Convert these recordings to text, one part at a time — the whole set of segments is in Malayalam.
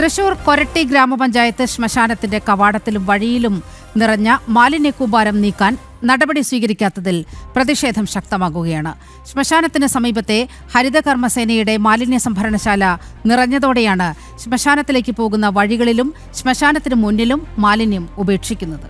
തൃശൂർ കൊരട്ടി ഗ്രാമപഞ്ചായത്ത് ശ്മശാനത്തിന്റെ കവാടത്തിലും വഴിയിലും നിറഞ്ഞ മാലിന്യക്കൂമ്പാരം നീക്കാൻ നടപടി സ്വീകരിക്കാത്തതിൽ പ്രതിഷേധം ശക്തമാകുകയാണ്. ശ്മശാനത്തിന് സമീപത്തെ ഹരിതകർമ്മസേനയുടെ മാലിന്യ സംഭരണശാല നിറഞ്ഞതോടെയാണ് ശ്മശാനത്തിലേക്ക് പോകുന്ന വഴികളിലും ശ്മശാനത്തിന് മുന്നിലും മാലിന്യം ഉപേക്ഷിക്കുന്നത്.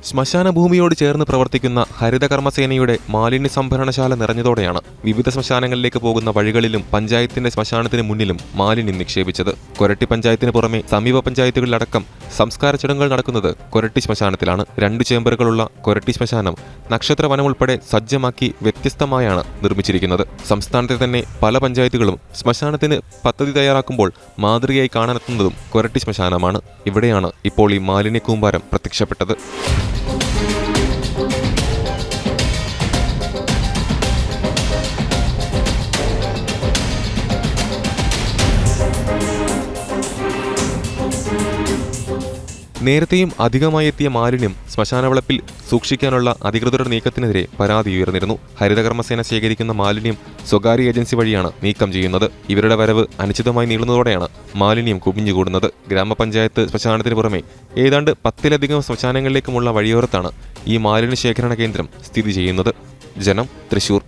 ശ്മശാന ഭൂമിയോട് ചേർന്ന് പ്രവർത്തിക്കുന്ന ഹരിതകർമ്മസേനയുടെ മാലിന്യ സംഭരണശാല നിറഞ്ഞതോടെയാണ് വിവിധ ശ്മശാനങ്ങളിലേക്ക് പോകുന്ന വഴികളിലും പഞ്ചായത്തിന്റെ ശ്മശാനത്തിന് മുന്നിലും മാലിന്യം നിക്ഷേപിച്ചത്. കൊരട്ടി പഞ്ചായത്തിന് പുറമെ സമീപ പഞ്ചായത്തുകളിലടക്കം സംസ്കാര ചടങ്ങുകൾ നടക്കുന്നത് കൊരട്ടി ശ്മശാനത്തിലാണ്. 2 ചേംബറുകളുള്ള കൊരട്ടി ശ്മശാനം നക്ഷത്ര വനം ഉൾപ്പെടെ സജ്ജമാക്കി വ്യത്യസ്തമായാണ് നിർമ്മിച്ചിരിക്കുന്നത്. സംസ്ഥാനത്തെ തന്നെ പല പഞ്ചായത്തുകളും ശ്മശാനത്തിന് പദ്ധതി തയ്യാറാക്കുമ്പോൾ മാതൃകയായി കാണാനെത്തുന്നതും കൊരട്ടി ശ്മശാനമാണ്. ഇവിടെയാണ് ഇപ്പോൾ ഈ മാലിന്യ കൂമ്പാരം പ്രത്യക്ഷപ്പെട്ടത്. നേരത്തെയും അധികമായി എത്തിയ മാലിന്യം ശ്മശാനവളപ്പിൽ സൂക്ഷിക്കാനുള്ള അധികൃതരുടെ നീക്കത്തിനെതിരെ പരാതി ഉയർന്നിരുന്നു. ഹരിതകർമ്മസേന ശേഖരിക്കുന്ന മാലിന്യം സ്വകാര്യ ഏജൻസി വഴിയാണ് നീക്കം ചെയ്യുന്നത്. ഇവരുടെ വരവ് അനിശ്ചിതമായി നീളുന്നതോടെയാണ് മാലിന്യം കുമിഞ്ഞുകൂടുന്നത്. ഗ്രാമപഞ്ചായത്ത് ശ്മശാനത്തിന് പുറമെ ഏതാണ്ട് 10-ലധികം ശ്മശാനങ്ങളിലേക്കുമുള്ള വഴിയോരത്താണ് ഈ മാലിന്യ ശേഖരണ കേന്ദ്രം സ്ഥിതി ചെയ്യുന്നത്. ജനം, തൃശൂർ.